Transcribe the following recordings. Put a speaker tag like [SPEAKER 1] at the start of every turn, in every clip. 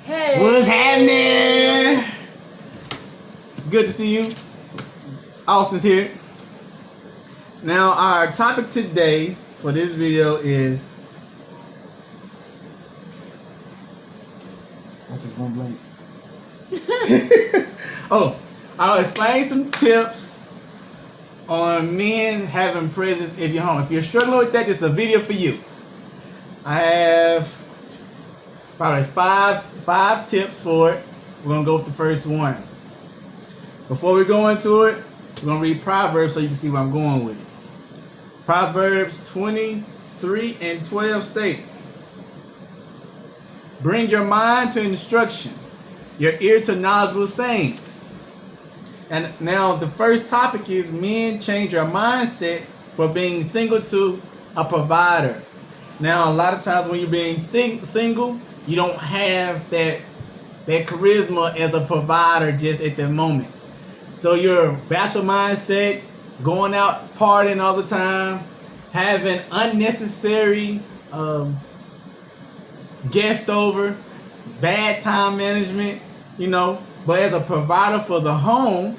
[SPEAKER 1] Hey.
[SPEAKER 2] What's happening? It's good to see you. Austin's here. Now, our topic today for this video is... I just went blank. I'll explain some tips on men having presence in your home. If you're struggling with that, this is a video for you. I have probably five tips for it. We're gonna go with the first one. Before we go into it, we're gonna read Proverbs so you can see where I'm going with it. Proverbs 23:12 states, "Bring your mind to instruction, your ear to knowledgeable sayings." And now the first topic is men change your mindset for being single to a provider. Now, a lot of times when you're being single, you don't have that charisma as a provider just at the moment. So your bachelor mindset, going out partying all the time, having unnecessary guest over, bad time management, But as a provider for the home,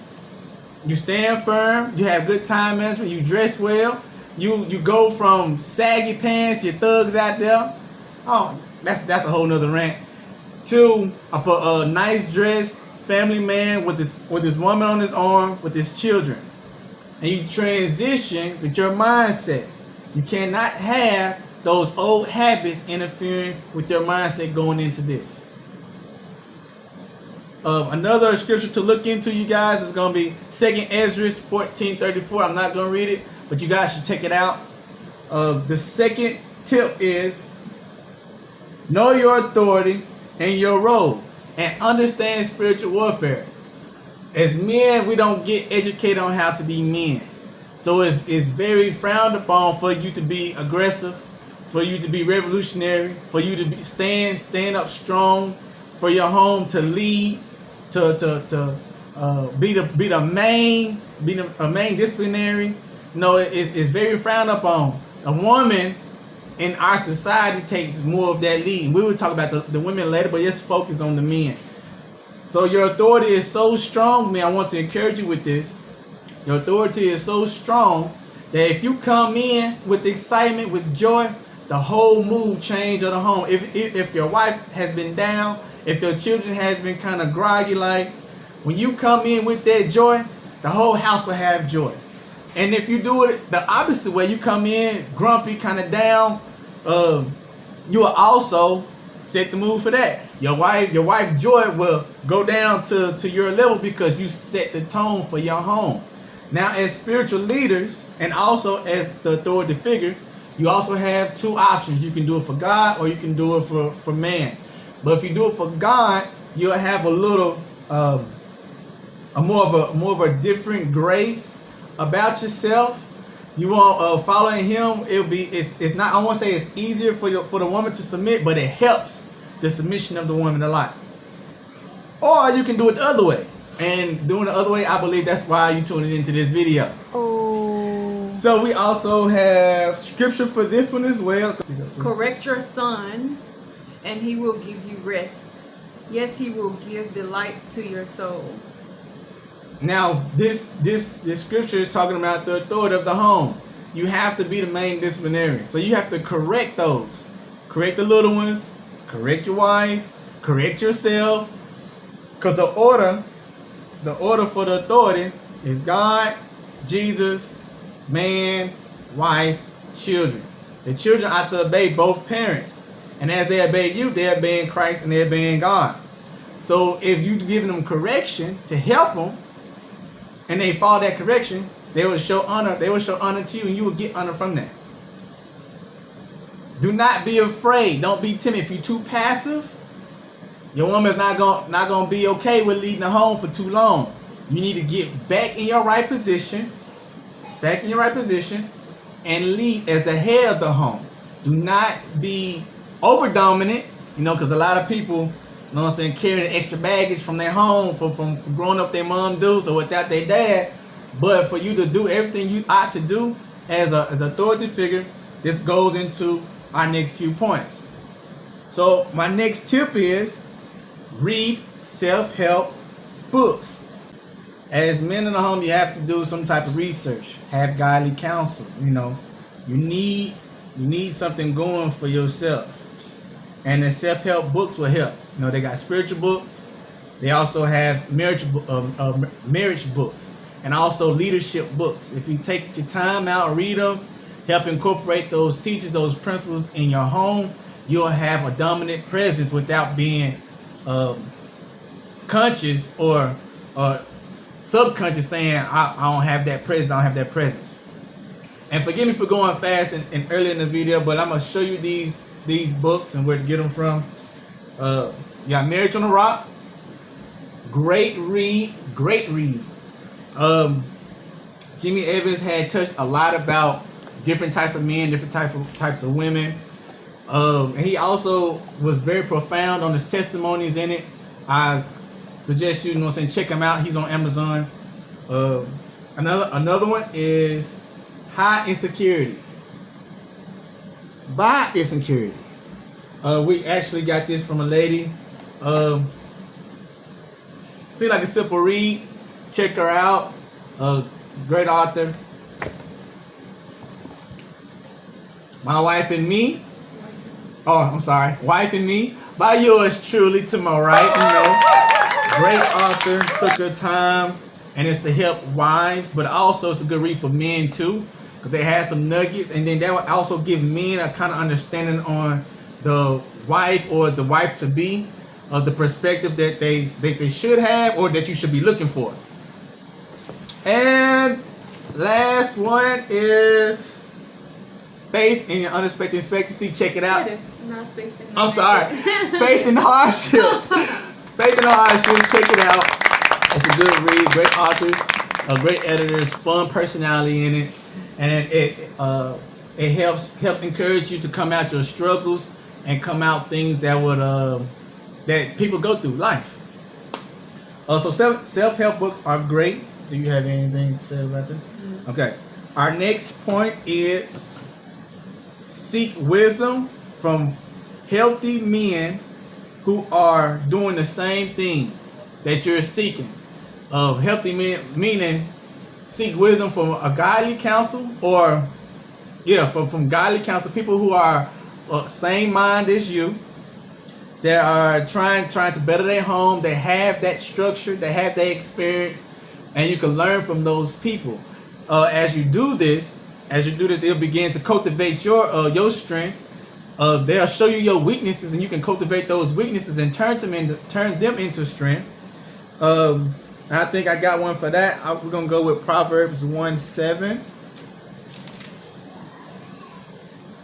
[SPEAKER 2] you stand firm, you have good time management, you dress well, you go from saggy pants, your thugs out there. Oh, that's a whole nother rant. To a nice dressed family man with his woman on his arm, with his children. And you transition with your mindset. You cannot have those old habits interfering with your mindset going into this. Another scripture to look into, you guys, is going to be 2 Ezra 14:34. I'm not going to read it, but you guys should check it out. The second tip is know your authority and your role, and understand spiritual warfare. As men, we don't get educated on how to be men. So it's very frowned upon for you to be aggressive, for you to be revolutionary, for you to stand up strong for your home, to lead, to be the main disciplinary. No, it's very frowned upon. A woman in our society takes more of that lead. We will talk about the women later, but let's focus on the men. So your authority is so strong, man. I want to encourage you with this. Your authority is so strong that if you come in with excitement, with joy, the whole mood change of the home. If your wife has been down, if your children has been kind of groggy, like, when you come in with that joy, the whole house will have joy. And if you do it the opposite way, you come in grumpy, kind of down, you will also set the mood for that. Your wife joy will go down to your level because you set the tone for your home. Now, as spiritual leaders and also as the authority figure, you also have two options. You can do it for God or you can do it for man. But if you do it for God, you'll have a little more of a different grace about yourself. You want following Him. It's not. I won't say it's easier for the woman to submit, but it helps the submission of the woman a lot. Or you can do it the other way. And doing the other way, I believe that's why you tuning into this video.
[SPEAKER 1] Oh.
[SPEAKER 2] So we also have scripture for this one as well.
[SPEAKER 1] Correct your son, and he will give you rest. Yes, he will give delight to your soul.
[SPEAKER 2] Now, this scripture is talking about the authority of the home. You have to be the main disciplinarian. So you have to correct those. Correct the little ones. Correct your wife. Correct yourself. Because the order for the authority is God, Jesus, man, wife, children. The children are to obey both parents. And as they obey you, they're obeying Christ and they're obeying God. So if you're giving them correction to help them, and they follow that correction, they will show honor. They will show honor to you, and you will get honor from that. Do not be afraid. Don't be timid. If you're too passive, your woman's not gonna be okay with leading the home for too long. You need to get back in your right position, and lead as the head of the home. Do not be over dominant, because a lot of people, carrying extra baggage from their home, from growing up their mom do, so without their dad. But for you to do everything you ought to do as an authority figure, this goes into our next few points. So my next tip is read self-help books. As men in the home, you have to do some type of research. Have godly counsel. You know, you need something going for yourself. And the self-help books will help. You know, they got spiritual books. They also have marriage books and also leadership books. If you take your time out, read them, help incorporate those teachers, those principles in your home, you'll have a dominant presence without being conscious or subconscious saying, I don't have that presence, I don't have that presence. And forgive me for going fast and early in the video, but I'm going to show you these books and where to get them from. You got Marriage on the Rock. Great read. Jimmy Evans had touched a lot about different types of men, different types of women. He also was very profound on his testimonies in it. I suggest you, check him out. He's on Amazon. Another one is High Insecurity. By Insecurity. We actually got this from a lady. Seems like a simple read. Check her out. Great author. My Wife and Me. Wife and Me. By yours truly, to my right. Great author. Took her time. And it's to help wives, but also it's a good read for men too, because they have some nuggets. And then that will also give men a kind of understanding on the wife or the wife to be, of the perspective that they should have or that you should be looking for. And last one is Faith in Your Unexpected Expectancy. Check it out. Faith in Hardships. Faith in Hardships. Check it out. It's a good read. Great authors, great editors, fun personality in it, and it helps encourage you to come out your struggles and come out things that would that people go through life. So self-help books are great. Do you have anything to say about that? Mm-hmm. Okay. Our next point is seek wisdom from healthy men who are doing the same thing that you're seeking. Healthy men, meaning seek wisdom from a godly counsel, or from godly counsel, people who are same mind as you. They are trying to better their home. They have that structure. They have that experience, and you can learn from those people. As you do this, they'll begin to cultivate your strengths. They'll show you your weaknesses, and you can cultivate those weaknesses and turn them into strength. I think I got one for that. We're gonna go with Proverbs 1:7,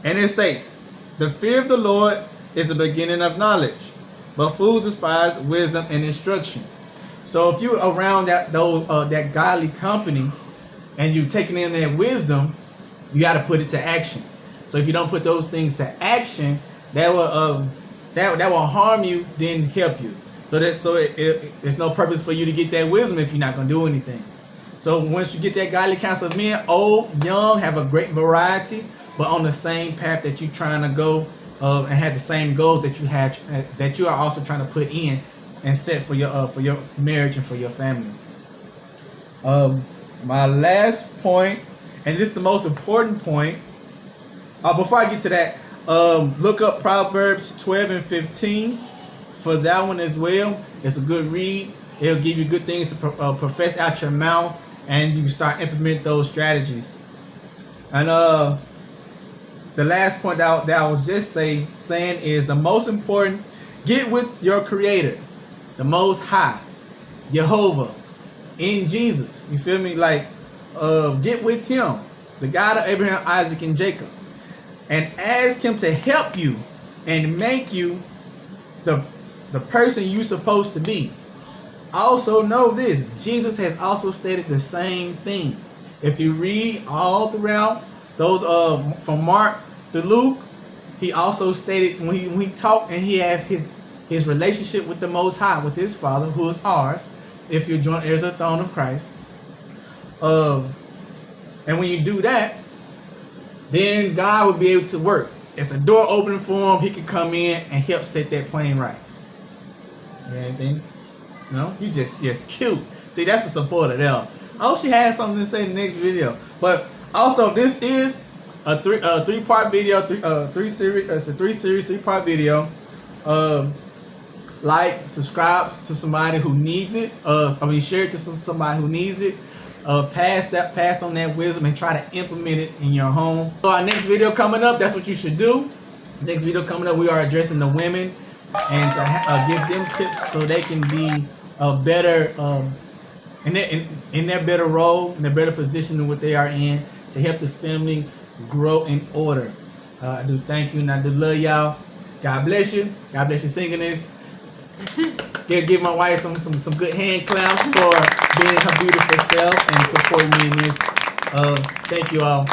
[SPEAKER 2] and it states, "The fear of the Lord is the beginning of knowledge, but fools despise wisdom and instruction." So if you're around that godly company and you're taking in that wisdom, you got to put it to action. So if you don't put those things to action, that will harm you, then help you. So there's no purpose for you to get that wisdom if you're not going to do anything. So once you get that godly counsel of men, old, young, have a great variety, but on the same path that you're trying to go, and have the same goals that you have, that you are also trying to put in and set for your marriage and for your family. My last point, and this is the most important point. Before I get to that, look up Proverbs 12 and 15 for that one as well. It's a good read. It'll give you good things to profess out your mouth, and you can start implement those strategies. And the last point that I was just saying is the most important: get with your Creator, the Most High, Jehovah, in Jesus. You feel me? Like, get with Him, the God of Abraham, Isaac, and Jacob, and ask Him to help you and make you the person you're supposed to be. Also know this: Jesus has also stated the same thing. If you read all throughout those from Mark to Luke, he also stated when he talked and he had his relationship with the Most High, with his Father, who is ours, if you're joint heirs of the throne of Christ. And when you do that, then God will be able to work. It's a door opening for him. He can come in and help set that plane right. Anything? No? You just cute. See, that's the supporter there. I hope she has something to say in the next video. But also, this is a three-part video, three-part video. Like, subscribe to somebody who needs it. Share it to somebody who needs it. Pass on that wisdom and try to implement it in your home. So our next video coming up, that's what you should do. Next video coming up, we are addressing the women and to give them tips so they can be a better in their better role, in their better position than what they are in, to help the family grow in order. I do thank you and I do love y'all. God bless you. God bless you singing this. Give my wife some good hand claps for being her beautiful self and supporting me in this. Thank you all.